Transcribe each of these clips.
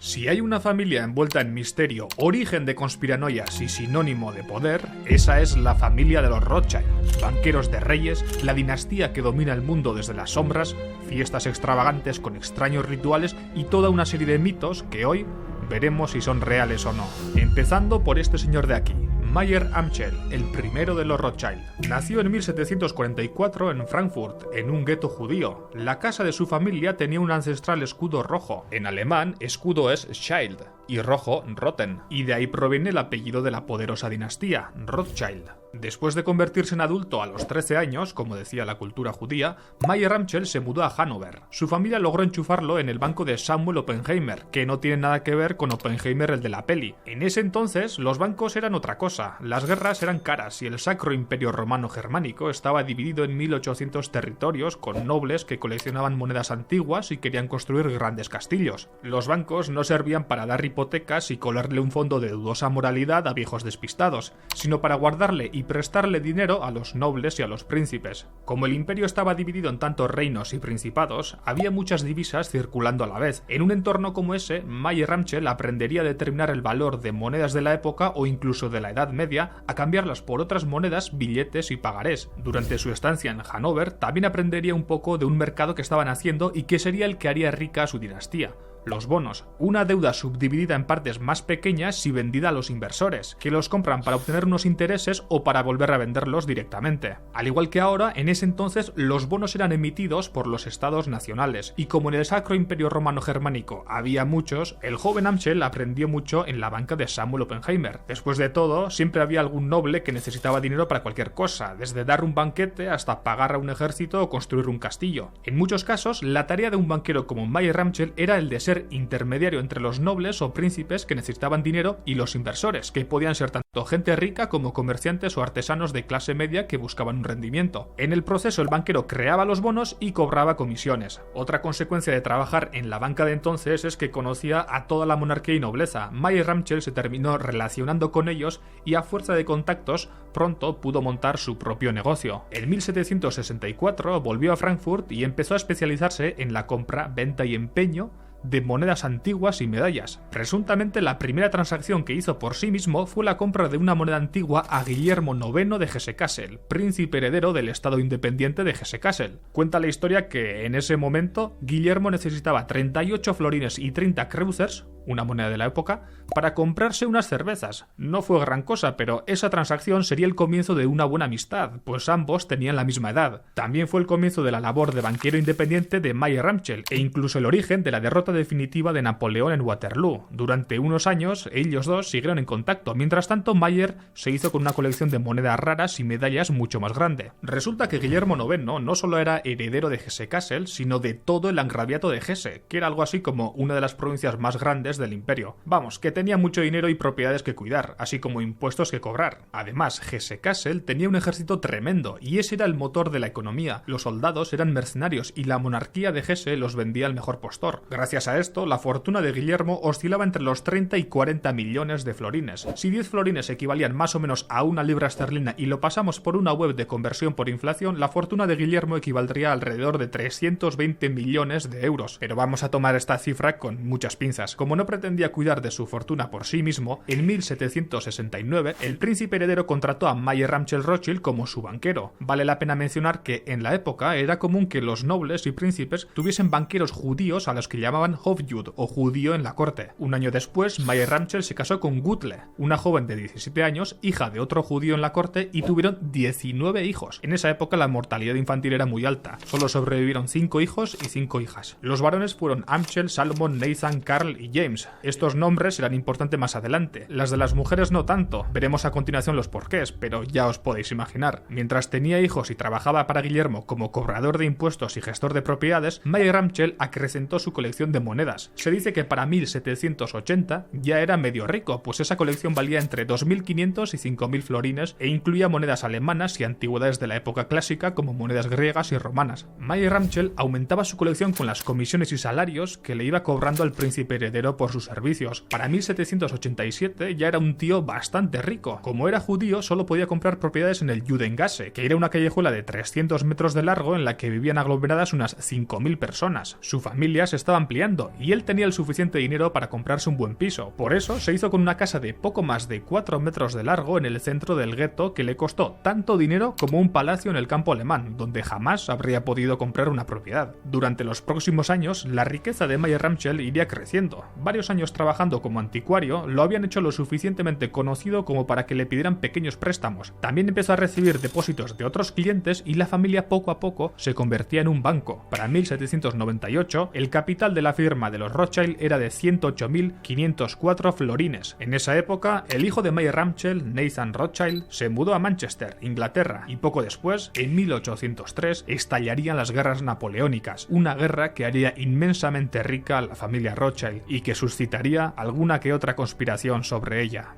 Si hay una familia envuelta en misterio, origen de conspiranoias y sinónimo de poder, esa es la familia de los Rothschild, banqueros de reyes, la dinastía que domina el mundo desde las sombras, fiestas extravagantes con extraños rituales y toda una serie de mitos que hoy veremos si son reales o no. Empezando por este señor de aquí, Mayer Amschel, el primero de los Rothschild. Nació en 1744 en Frankfurt, en un gueto judío. La casa de su familia tenía un ancestral escudo rojo. En alemán, escudo es Schild y rojo Roten, y de ahí proviene el apellido de la poderosa dinastía, Rothschild. Después de convertirse en adulto a los 13 años, como decía la cultura judía, Mayer Amschel se mudó a Hannover. Su familia logró enchufarlo en el banco de Samuel Oppenheimer, que no tiene nada que ver con Oppenheimer el de la peli. En ese entonces, los bancos eran otra cosa, las guerras eran caras y el Sacro Imperio Romano Germánico estaba dividido en 1800 territorios con nobles que coleccionaban monedas antiguas y querían construir grandes castillos. Los bancos no servían para dar hipotecas y colarle un fondo de dudosa moralidad a viejos despistados, sino para guardarle y prestarle dinero a los nobles y a los príncipes. Como el imperio estaba dividido en tantos reinos y principados, había muchas divisas circulando a la vez. En un entorno como ese, Mayer Amschel aprendería a determinar el valor de monedas de la época o incluso de la Edad Media, a cambiarlas por otras monedas, billetes y pagarés. Durante su estancia en Hannover, también aprendería un poco de un mercado que estaban haciendo y que sería el que haría rica a su dinastía. Los bonos, una deuda subdividida en partes más pequeñas y vendida a los inversores, que los compran para obtener unos intereses o para volver a venderlos directamente. Al igual que ahora, en ese entonces los bonos eran emitidos por los estados nacionales, y como en el Sacro Imperio Romano Germánico había muchos, el joven Amschel aprendió mucho en la banca de Samuel Oppenheimer. Después de todo, siempre había algún noble que necesitaba dinero para cualquier cosa, desde dar un banquete hasta pagar a un ejército o construir un castillo. En muchos casos, la tarea de un banquero como Mayer Amschel era el de ser intermediario entre los nobles o príncipes que necesitaban dinero y los inversores, que podían ser tanto gente rica como comerciantes o artesanos de clase media que buscaban un rendimiento. En el proceso el banquero creaba los bonos y cobraba comisiones. Otra consecuencia de trabajar en la banca de entonces es que conocía a toda la monarquía y nobleza. Mayer Amschel se terminó relacionando con ellos y a fuerza de contactos pronto pudo montar su propio negocio. En 1764 volvió a Frankfurt y empezó a especializarse en la compra, venta y empeño de monedas antiguas y medallas. Presuntamente la primera transacción que hizo por sí mismo fue la compra de una moneda antigua a Guillermo IX de Hesse-Kassel, príncipe heredero del estado independiente de Hesse-Kassel. Cuenta la historia que en ese momento Guillermo necesitaba 38 florines y 30 kreuzers, una moneda de la época, para comprarse unas cervezas. No fue gran cosa, pero esa transacción sería el comienzo de una buena amistad, pues ambos tenían la misma edad. También fue el comienzo de la labor de banquero independiente de Mayer Amschel, e incluso el origen de la derrota definitiva de Napoleón en Waterloo. Durante unos años, ellos dos siguieron en contacto. Mientras tanto, Mayer se hizo con una colección de monedas raras y medallas mucho más grande. Resulta que Guillermo IX no solo era heredero de Hesse-Kassel, sino de todo el Landgraviato de Hesse, que era algo así como una de las provincias más grandes del imperio. Vamos, que tenía mucho dinero y propiedades que cuidar, así como impuestos que cobrar. Además, Hesse-Kassel tenía un ejército tremendo, y ese era el motor de la economía. Los soldados eran mercenarios, y la monarquía de Hesse los vendía al mejor postor. Gracias a esto, la fortuna de Guillermo oscilaba entre los 30 y 40 millones de florines. Si 10 florines equivalían más o menos a una libra esterlina y lo pasamos por una web de conversión por inflación, la fortuna de Guillermo equivaldría a alrededor de 320 millones de euros. Pero vamos a tomar esta cifra con muchas pinzas. Como no pretendía cuidar de su fortuna por sí mismo, en 1769 el príncipe heredero contrató a Mayer Amschel Rothschild como su banquero. Vale la pena mencionar que en la época era común que los nobles y príncipes tuviesen banqueros judíos a los que llamaban Hofjud o judío en la corte. Un año después, Mayer Amschel se casó con Gutle, una joven de 17 años, hija de otro judío en la corte, y tuvieron 19 hijos. En esa época la mortalidad infantil era muy alta. Solo sobrevivieron 5 hijos y 5 hijas. Los varones fueron Amschel, Salomon, Nathan, Carl y James. Estos nombres serán importantes más adelante. Las de las mujeres no tanto. Veremos a continuación los porqués, pero ya os podéis imaginar. Mientras tenía hijos y trabajaba para Guillermo como cobrador de impuestos y gestor de propiedades, Mayer Amschel acrecentó su colección de monedas. Se dice que para 1780 ya era medio rico, pues esa colección valía entre 2.500 y 5.000 florines e incluía monedas alemanas y antigüedades de la época clásica como monedas griegas y romanas. Mayer Amschel aumentaba su colección con las comisiones y salarios que le iba cobrando al príncipe heredero por por sus servicios. Para 1787 ya era un tío bastante rico. Como era judío, solo podía comprar propiedades en el Judengasse, que era una callejuela de 300 metros de largo en la que vivían aglomeradas unas 5.000 personas. Su familia se estaba ampliando y él tenía el suficiente dinero para comprarse un buen piso. Por eso se hizo con una casa de poco más de 4 metros de largo en el centro del gueto, que le costó tanto dinero como un palacio en el campo alemán, donde jamás habría podido comprar una propiedad. Durante los próximos años, la riqueza de Mayer Ramschel iría creciendo. Varios años trabajando como anticuario lo habían hecho lo suficientemente conocido como para que le pidieran pequeños préstamos. También empezó a recibir depósitos de otros clientes y la familia poco a poco se convertía en un banco. Para 1798, el capital de la firma de los Rothschild era de 108.504 florines. En esa época, el hijo de Mayer Ramschel, Nathan Rothschild, se mudó a Manchester, Inglaterra, y poco después, en 1803, estallarían las guerras napoleónicas, una guerra que haría inmensamente rica a la familia Rothschild y que suscitaría alguna que otra conspiración sobre ella.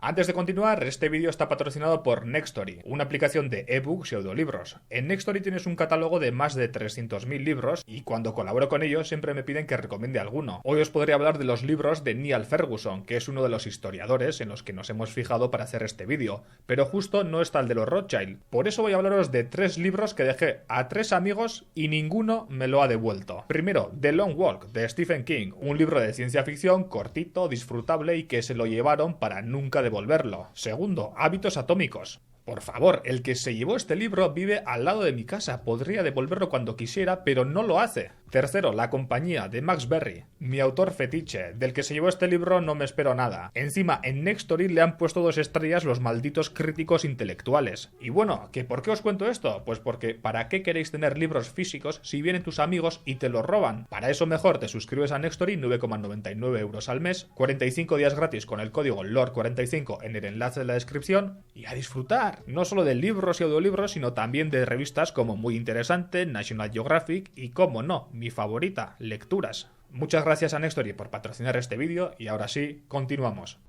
Antes de continuar, este vídeo está patrocinado por Nextory, una aplicación de ebooks y audiolibros. En Nextory tienes un catálogo de más de 300.000 libros y cuando colaboro con ellos siempre me piden que recomiende alguno. Hoy os podría hablar de los libros de Niall Ferguson, que es uno de los historiadores en los que nos hemos fijado para hacer este vídeo, pero justo no está el de los Rothschild. Por eso voy a hablaros de 3 libros que dejé a 3 amigos y ninguno me lo ha devuelto. Primero, The Long Walk, de Stephen King, un libro de ciencia ficción cortito, disfrutable y que se lo llevaron para nunca devolverlo. Segundo, Hábitos Atómicos. Por favor, el que se llevó este libro vive al lado de mi casa, podría devolverlo cuando quisiera, pero no lo hace. Tercero, La compañía, de Max Berry, mi autor fetiche, del que se llevó este libro no me espero nada. Encima, en Nextory le han puesto 2 estrellas los malditos críticos intelectuales. Y bueno, ¿que por qué os cuento esto? Pues porque ¿para qué queréis tener libros físicos si vienen tus amigos y te los roban? Para eso mejor te suscribes a Nextory, 9,99 € al mes, 45 días gratis con el código LORD45 en el enlace de la descripción y a disfrutar. No solo de libros y audiolibros, sino también de revistas como Muy Interesante, National Geographic y, como no, mi favorita, Lecturas. Muchas gracias a Nextory por patrocinar este vídeo y ahora sí, continuamos.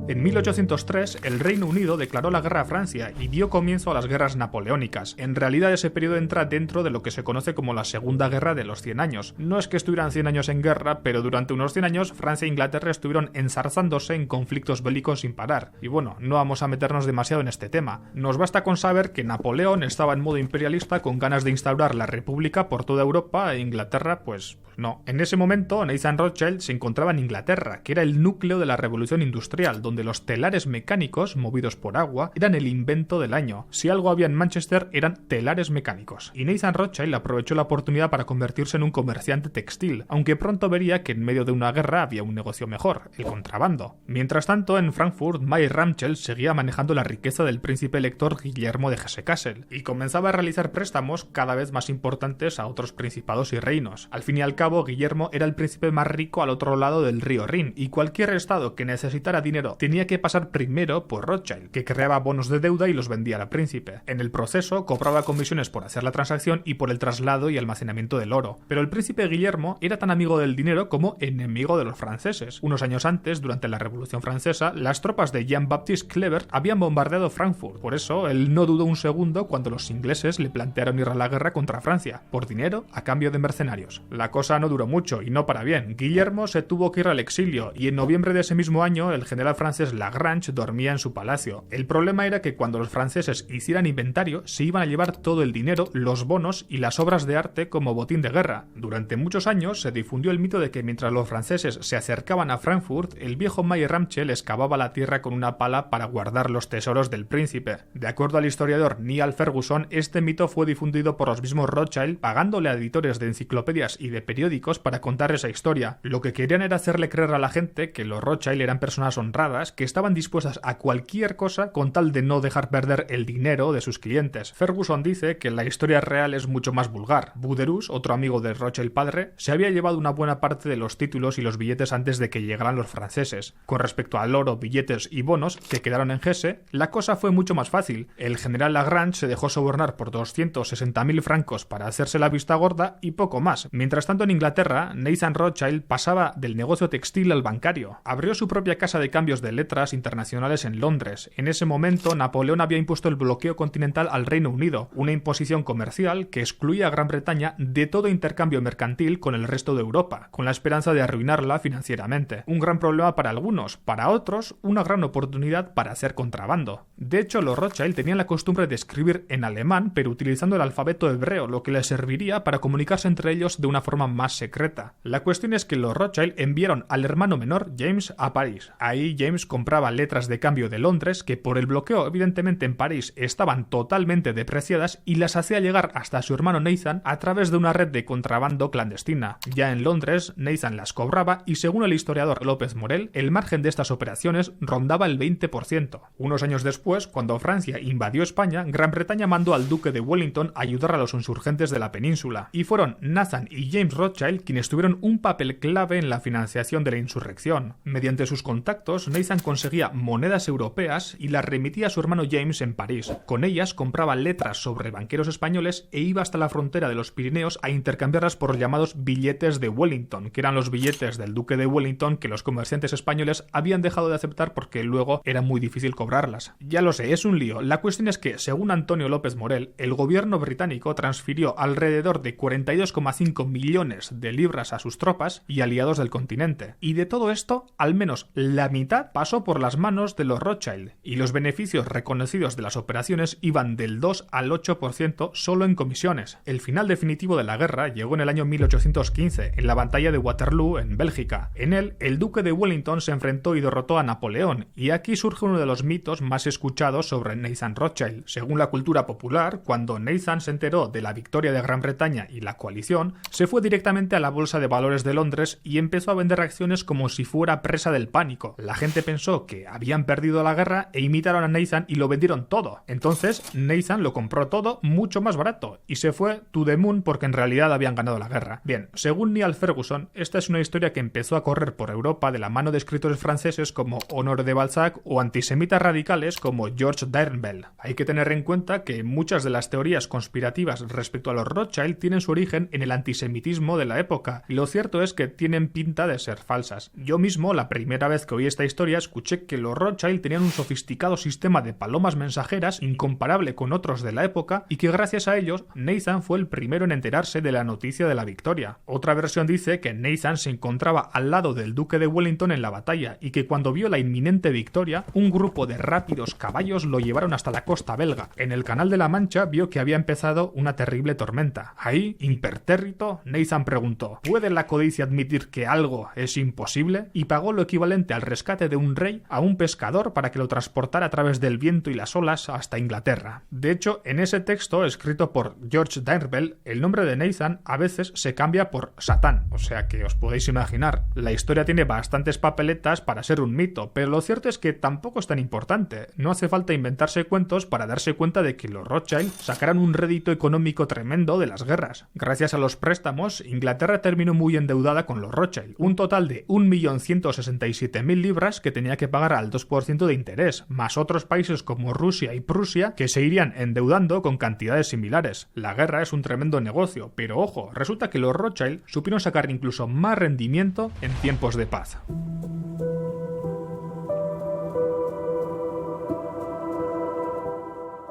En 1803, el Reino Unido declaró la guerra a Francia y dio comienzo a las guerras napoleónicas. En realidad, ese periodo entra dentro de lo que se conoce como la Segunda Guerra de los 100 años. No es que estuvieran 100 años en guerra, pero durante unos 100 años, Francia e Inglaterra estuvieron enzarzándose en conflictos bélicos sin parar. Y bueno, no vamos a meternos demasiado en este tema. Nos basta con saber que Napoleón estaba en modo imperialista con ganas de instaurar la República por toda Europa e Inglaterra, pues no. En ese momento, Nathan Rothschild se encontraba en Inglaterra, que era el núcleo de la revolución industrial, donde los telares mecánicos movidos por agua eran el invento del año. Si algo había en Manchester eran telares mecánicos. Y Nathan Rothschild aprovechó la oportunidad para convertirse en un comerciante textil, aunque pronto vería que en medio de una guerra había un negocio mejor, el contrabando. Mientras tanto, en Frankfurt, Mayer Ramschel seguía manejando la riqueza del príncipe elector Guillermo de Hesse-Kassel y comenzaba a realizar préstamos cada vez más importantes a otros principados y reinos. Al fin y al cabo, Guillermo era el príncipe más rico al otro lado del río Rin y cualquier estado que necesitara dinero tenía que pasar primero por Rothschild, que creaba bonos de deuda y los vendía al príncipe. En el proceso cobraba comisiones por hacer la transacción y por el traslado y almacenamiento del oro. Pero el príncipe Guillermo era tan amigo del dinero como enemigo de los franceses. Unos años antes, durante la Revolución Francesa, las tropas de Jean-Baptiste Kleber habían bombardeado Frankfurt. Por eso, él no dudó un segundo cuando los ingleses le plantearon ir a la guerra contra Francia, por dinero a cambio de mercenarios. La cosa no duró mucho y no para bien. Guillermo se tuvo que ir al exilio y en noviembre de ese mismo año el general francés Lagrange dormía en su palacio. El problema era que cuando los franceses hicieran inventario se iban a llevar todo el dinero, los bonos y las obras de arte como botín de guerra. Durante muchos años se difundió el mito de que mientras los franceses se acercaban a Frankfurt, el viejo Mayer Ramschel excavaba la tierra con una pala para guardar los tesoros del príncipe. De acuerdo al historiador Niall Ferguson, este mito fue difundido por los mismos Rothschild, pagándole a editores de enciclopedias y de periódicos para contar esa historia. Lo que querían era hacerle creer a la gente que los Rothschild eran personas honradas que estaban dispuestas a cualquier cosa con tal de no dejar perder el dinero de sus clientes. Ferguson dice que la historia real es mucho más vulgar. Buderus, otro amigo de Rothschild padre, se había llevado una buena parte de los títulos y los billetes antes de que llegaran los franceses. Con respecto al oro, billetes y bonos que quedaron en Hesse, la cosa fue mucho más fácil. El general Lagrange se dejó sobornar por 260.000 francos para hacerse la vista gorda y poco más. Mientras tanto, en Inglaterra, Nathan Rothschild pasaba del negocio textil al bancario. Abrió su propia casa de cambios de letras internacionales en Londres. En ese momento, Napoleón había impuesto el bloqueo continental al Reino Unido, una imposición comercial que excluía a Gran Bretaña de todo intercambio mercantil con el resto de Europa, con la esperanza de arruinarla financieramente. Un gran problema para algunos, para otros, una gran oportunidad para hacer contrabando. De hecho, los Rothschild tenían la costumbre de escribir en alemán, pero utilizando el alfabeto hebreo, lo que les serviría para comunicarse entre ellos de una forma más secreta. La cuestión es que los Rothschild enviaron al hermano menor, James, a París. Ahí James compraba letras de cambio de Londres que por el bloqueo evidentemente en París estaban totalmente depreciadas y las hacía llegar hasta su hermano Nathan a través de una red de contrabando clandestina. Ya en Londres, Nathan las cobraba y según el historiador López Morel, el margen de estas operaciones rondaba el 20%. Unos años después, cuando Francia invadió España, Gran Bretaña mandó al duque de Wellington a ayudar a los insurgentes de la península, y fueron Nathan y James Rothschild quienes tuvieron un papel clave en la financiación de la insurrección. Mediante sus contactos, Nathan conseguía monedas europeas y las remitía a su hermano James en París. Con ellas compraba letras sobre banqueros españoles e iba hasta la frontera de los Pirineos a intercambiarlas por los llamados billetes de Wellington, que eran los billetes del duque de Wellington que los comerciantes españoles habían dejado de aceptar porque luego era muy difícil cobrarlas. Ya lo sé, es un lío. La cuestión es que, según Antonio López Morel, el gobierno británico transfirió alrededor de 42,5 millones de libras a sus tropas y aliados del continente. Y de todo esto, al menos la mitad pasó por las manos de los Rothschild, y los beneficios reconocidos de las operaciones iban del 2 al 8% solo en comisiones. El final definitivo de la guerra llegó en el año 1815, en la batalla de Waterloo, en Bélgica. En él, el duque de Wellington se enfrentó y derrotó a Napoleón, y aquí surge uno de los mitos más escuchados sobre Nathan Rothschild. Según la cultura popular, cuando Nathan se enteró de la victoria de Gran Bretaña y la coalición, se fue directamente a la bolsa de valores de Londres y empezó a vender acciones como si fuera presa del pánico. La gente pensó que habían perdido la guerra e imitaron a Nathan y lo vendieron todo. Entonces, Nathan lo compró todo mucho más barato y se fue to the moon porque en realidad habían ganado la guerra. Bien, según Niall Ferguson, esta es una historia que empezó a correr por Europa de la mano de escritores franceses como Honoré de Balzac o antisemitas radicales como George Darnbell. Hay que tener en cuenta que muchas de las teorías conspirativas respecto a los Rothschild tienen su origen en el antisemitismo de la época, y lo cierto es que tienen pinta de ser falsas. Yo mismo, la primera vez que oí esta historia, escuché que los Rothschild tenían un sofisticado sistema de palomas mensajeras incomparable con otros de la época y que gracias a ellos Nathan fue el primero en enterarse de la noticia de la victoria. Otra versión dice que Nathan se encontraba al lado del duque de Wellington en la batalla y que cuando vio la inminente victoria, un grupo de rápidos caballos lo llevaron hasta la costa belga. En el Canal de la Mancha vio que había empezado una terrible tormenta. Ahí, impertérrito, Nathan preguntó: ¿puede la codicia admitir que algo es imposible? Y pagó lo equivalente al rescate de un rey a un pescador para que lo transportara a través del viento y las olas hasta Inglaterra. De hecho, en ese texto, escrito por George Darnbell, el nombre de Nathan a veces se cambia por Satán, o sea que os podéis imaginar. La historia tiene bastantes papeletas para ser un mito, pero lo cierto es que tampoco es tan importante. No hace falta inventarse cuentos para darse cuenta de que los Rothschild sacaron un rédito económico tremendo de las guerras. Gracias a los préstamos, Inglaterra terminó muy endeudada con los Rothschild, un total de 1.167.000 libras que tenía que pagar al 2% de interés, más otros países como Rusia y Prusia que se irían endeudando con cantidades similares. La guerra es un tremendo negocio, pero ojo, resulta que los Rothschild supieron sacar incluso más rendimiento en tiempos de paz.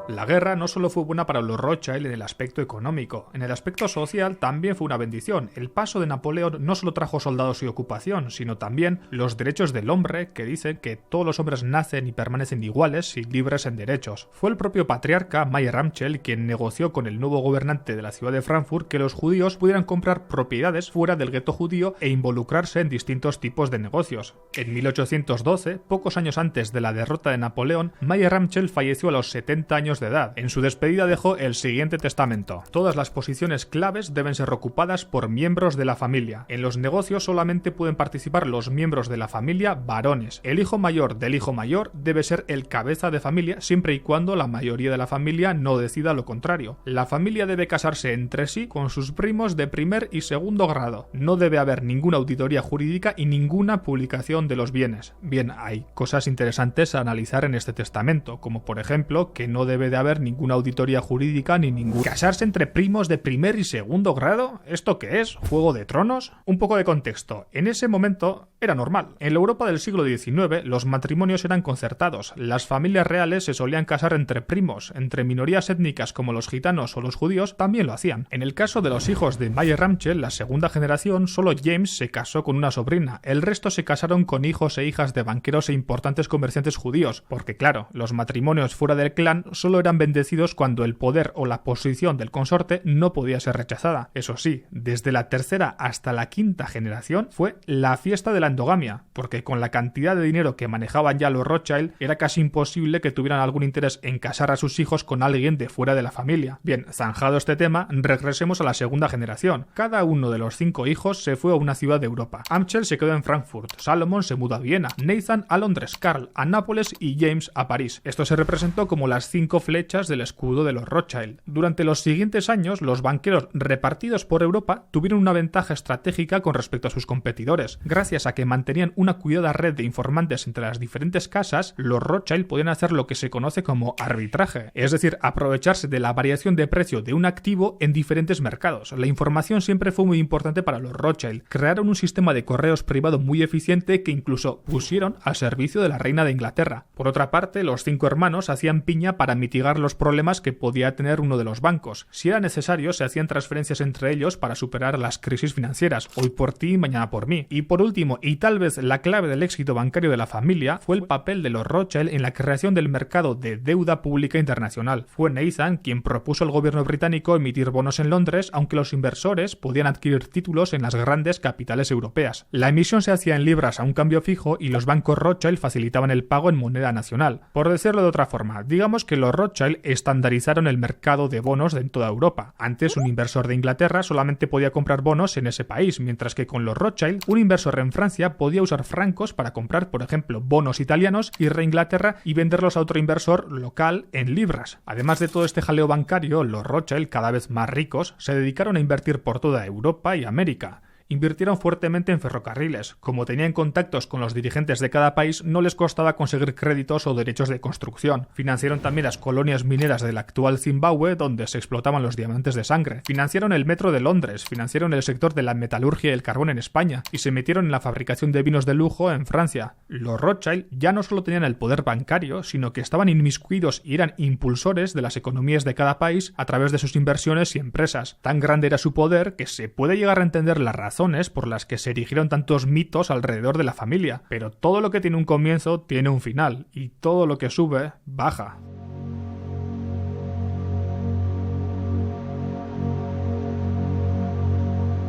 La guerra no solo fue buena para los Rothschild en el aspecto económico, en el aspecto social también fue una bendición. El paso de Napoleón no solo trajo soldados y ocupación, sino también los derechos del hombre, que dicen que todos los hombres nacen y permanecen iguales y libres en derechos. Fue el propio patriarca Mayer Amschel quien negoció con el nuevo gobernante de la ciudad de Frankfurt que los judíos pudieran comprar propiedades fuera del gueto judío e involucrarse en distintos tipos de negocios. En 1812, pocos años antes de la derrota de Napoleón, Mayer Amschel falleció a los 70 años de edad. En su despedida dejó el siguiente testamento: todas las posiciones claves deben ser ocupadas por miembros de la familia. En los negocios solamente pueden participar los miembros de la familia varones. El hijo mayor del hijo mayor debe ser el cabeza de familia siempre y cuando la mayoría de la familia no decida lo contrario. La familia debe casarse entre sí con sus primos de primer y segundo grado. No debe haber ninguna auditoría jurídica y ninguna publicación de los bienes. Bien, hay cosas interesantes a analizar en este testamento, como por ejemplo que no debe debe de haber ninguna auditoría jurídica ni ningún... ¿Casarse entre primos de primer y segundo grado? ¿Esto qué es? ¿Juego de Tronos? Un poco de contexto. En ese momento era normal. En la Europa del siglo XIX los matrimonios eran concertados. Las familias reales se solían casar entre primos. Entre minorías étnicas como los gitanos o los judíos también lo hacían. En el caso de los hijos de Mayer Ramchel, la segunda generación, solo James se casó con una sobrina. El resto se casaron con hijos e hijas de banqueros e importantes comerciantes judíos, porque claro, los matrimonios fuera del clan solo eran bendecidos cuando el poder o la posición del consorte no podía ser rechazada. Eso sí, desde la tercera hasta la quinta generación fue la fiesta de la endogamia, porque con la cantidad de dinero que manejaban ya los Rothschild era casi imposible que tuvieran algún interés en casar a sus hijos con alguien de fuera de la familia. Bien, zanjado este tema, regresemos a la segunda generación. Cada uno de los 5 hijos se fue a una ciudad de Europa. Amschel se quedó en Frankfurt, Salomon se mudó a Viena, Nathan a Londres, Carl a Nápoles y James a París. Esto se representó como las 5 flechas del escudo de los Rothschild. Durante los siguientes años, los banqueros repartidos por Europa tuvieron una ventaja estratégica con respecto a sus competidores. Gracias a que mantenían una cuidada red de informantes entre las diferentes casas, los Rothschild podían hacer lo que se conoce como arbitraje, es decir, aprovecharse de la variación de precio de un activo en diferentes mercados. La información siempre fue muy importante para los Rothschild. Crearon un sistema de correos privado muy eficiente que incluso pusieron al servicio de la reina de Inglaterra. Por otra parte, los 5 hermanos hacían piña para mitigar los problemas que podía tener uno de los bancos. Si era necesario, se hacían transferencias entre ellos para superar las crisis financieras, hoy por ti, mañana por mí. Y por último, y tal vez la clave del éxito bancario de la familia, fue el papel de los Rothschild en la creación del mercado de deuda pública internacional. Fue Nathan quien propuso al gobierno británico emitir bonos en Londres, aunque los inversores podían adquirir títulos en las grandes capitales europeas. La emisión se hacía en libras a un cambio fijo y los bancos Rothschild facilitaban el pago en moneda nacional. Por decirlo de otra forma, digamos que los Rothschild estandarizaron el mercado de bonos en toda Europa. Antes, un inversor de Inglaterra solamente podía comprar bonos en ese país, mientras que con los Rothschild, un inversor en Francia podía usar francos para comprar, por ejemplo, bonos italianos, ir a Inglaterra y venderlos a otro inversor local en libras. Además de todo este jaleo bancario, los Rothschild, cada vez más ricos, se dedicaron a invertir por toda Europa y América. Invirtieron fuertemente en ferrocarriles. Como tenían contactos con los dirigentes de cada país, no les costaba conseguir créditos o derechos de construcción. Financiaron también las colonias mineras del actual Zimbabue, donde se explotaban los diamantes de sangre. Financiaron el metro de Londres, financiaron el sector de la metalurgia y el carbón en España, y se metieron en la fabricación de vinos de lujo en Francia. Los Rothschild ya no solo tenían el poder bancario, sino que estaban inmiscuidos y eran impulsores de las economías de cada país a través de sus inversiones y empresas. Tan grande era su poder que se puede llegar a entender la razón por las que se erigieron tantos mitos alrededor de la familia, pero todo lo que tiene un comienzo tiene un final, y todo lo que sube, baja.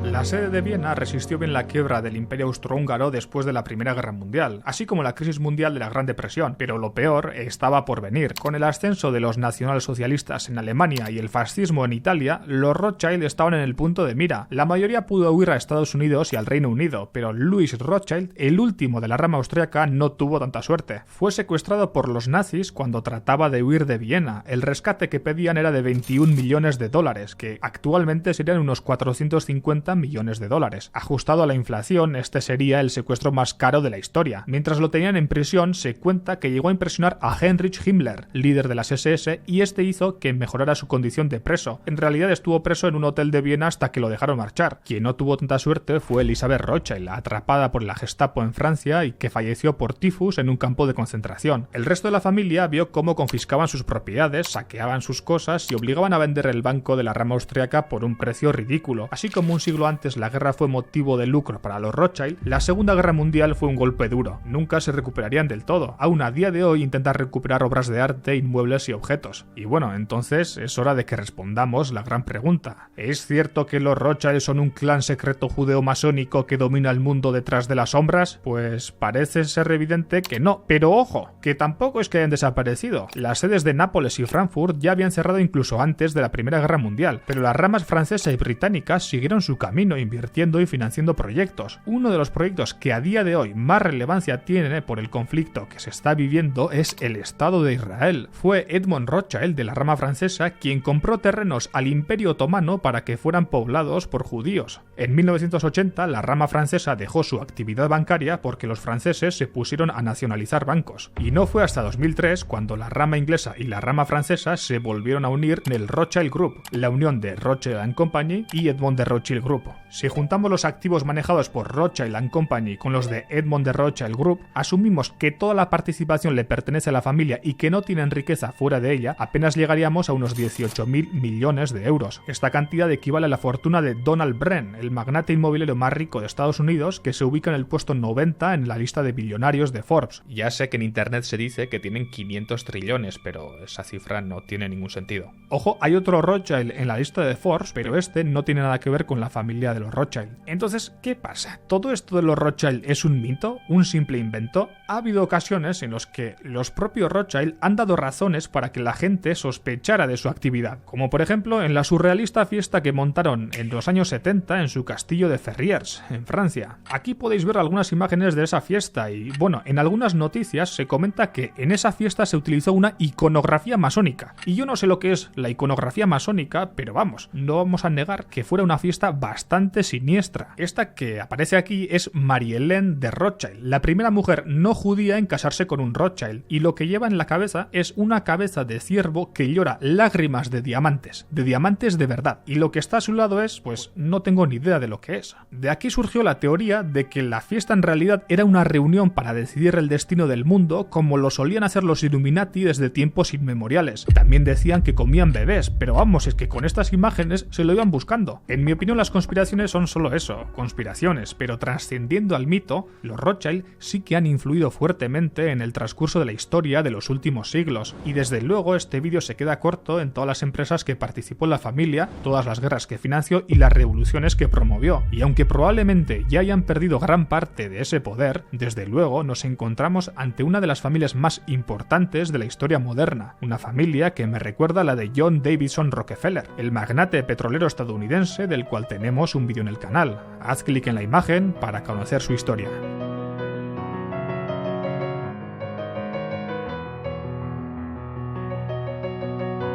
La sede de Viena resistió bien la quiebra del Imperio Austrohúngaro después de la Primera Guerra Mundial, así como la crisis mundial de la Gran Depresión, pero lo peor estaba por venir. Con el ascenso de los nacionalsocialistas en Alemania y el fascismo en Italia, los Rothschild estaban en el punto de mira. La mayoría pudo huir a Estados Unidos y al Reino Unido, pero Louis Rothschild, el último de la rama austríaca, no tuvo tanta suerte. Fue secuestrado por los nazis cuando trataba de huir de Viena. El rescate que pedían era de 21 millones de dólares, que actualmente serían unos 450 millones de dólares. Ajustado a la inflación, este sería el secuestro más caro de la historia. Mientras lo tenían en prisión, se cuenta que llegó a impresionar a Heinrich Himmler, líder de las SS, y este hizo que mejorara su condición de preso. En realidad estuvo preso en un hotel de Viena hasta que lo dejaron marchar. Quien no tuvo tanta suerte fue Elisabeth Rothschild, atrapada por la Gestapo en Francia y que falleció por tifus en un campo de concentración. El resto de la familia vio cómo confiscaban sus propiedades, saqueaban sus cosas y obligaban a vender el banco de la rama austríaca por un precio ridículo. Así como un siglo antes la guerra fue motivo de lucro para los Rothschild, la Segunda Guerra Mundial fue un golpe duro. Nunca se recuperarían del todo. Aún a día de hoy intentan recuperar obras de arte, inmuebles y objetos. Y bueno, entonces es hora de que respondamos la gran pregunta. ¿Es cierto que los Rothschild son un clan secreto judeo-masónico que domina el mundo detrás de las sombras? Pues parece ser evidente que no. Pero ojo, que tampoco es que hayan desaparecido. Las sedes de Nápoles y Frankfurt ya habían cerrado incluso antes de la Primera Guerra Mundial, pero las ramas francesa y británica siguieron su camino. camino invirtiendo y financiando proyectos. Uno de los proyectos que a día de hoy más relevancia tiene por el conflicto que se está viviendo es el Estado de Israel. Fue Edmond Rothschild de la rama francesa quien compró terrenos al Imperio Otomano para que fueran poblados por judíos. En 1980 la rama francesa dejó su actividad bancaria porque los franceses se pusieron a nacionalizar bancos. Y no fue hasta 2003 cuando la rama inglesa y la rama francesa se volvieron a unir en el Rothschild Group, la unión de Rothschild & Company y Edmond de Rothschild Group. Si juntamos los activos manejados por Rothschild & Company con los de Edmond de Rothschild Group, asumimos que toda la participación le pertenece a la familia y que no tienen riqueza fuera de ella, apenas llegaríamos a unos 18.000 millones de euros. Esta cantidad equivale a la fortuna de Donald Bren, el magnate inmobiliario más rico de Estados Unidos, que se ubica en el puesto 90 en la lista de billonarios de Forbes. Ya sé que en internet se dice que tienen 500 trillones, pero esa cifra no tiene ningún sentido. Ojo, hay otro Rothschild en la lista de Forbes, pero este no tiene nada que ver con la familia de los Rothschild. Entonces, ¿qué pasa? ¿Todo esto de los Rothschild es un mito? ¿Un simple invento? Ha habido ocasiones en los que los propios Rothschild han dado razones para que la gente sospechara de su actividad, como por ejemplo en la surrealista fiesta que montaron en los años 70 en su castillo de Ferrières, en Francia. Aquí podéis ver algunas imágenes de esa fiesta y, bueno, en algunas noticias se comenta que en esa fiesta se utilizó una iconografía masónica. Y yo no sé lo que es la iconografía masónica, pero vamos, no vamos a negar que fuera una fiesta bastante siniestra. Esta que aparece aquí es Marie-Hélène de Rothschild, la primera mujer no judía en casarse con un Rothschild, y lo que lleva en la cabeza es una cabeza de ciervo que llora lágrimas de diamantes de verdad, y lo que está a su lado es, pues no tengo ni idea de lo que es. De aquí surgió la teoría de que la fiesta en realidad era una reunión para decidir el destino del mundo, como lo solían hacer los Illuminati desde tiempos inmemoriales. También decían que comían bebés, pero vamos, es que con estas imágenes se lo iban buscando. En mi opinión, las conspiraciones son solo eso, conspiraciones, pero trascendiendo al mito, los Rothschild sí que han influido fuertemente en el transcurso de la historia de los últimos siglos, y desde luego este vídeo se queda corto en todas las empresas que participó la familia, todas las guerras que financió y las revoluciones que promovió. Y aunque probablemente ya hayan perdido gran parte de ese poder, desde luego nos encontramos ante una de las familias más importantes de la historia moderna, una familia que me recuerda a la de John Davidson Rockefeller, el magnate petrolero estadounidense del cual tenemos un vídeo en el canal. Haz clic en la imagen para conocer su historia.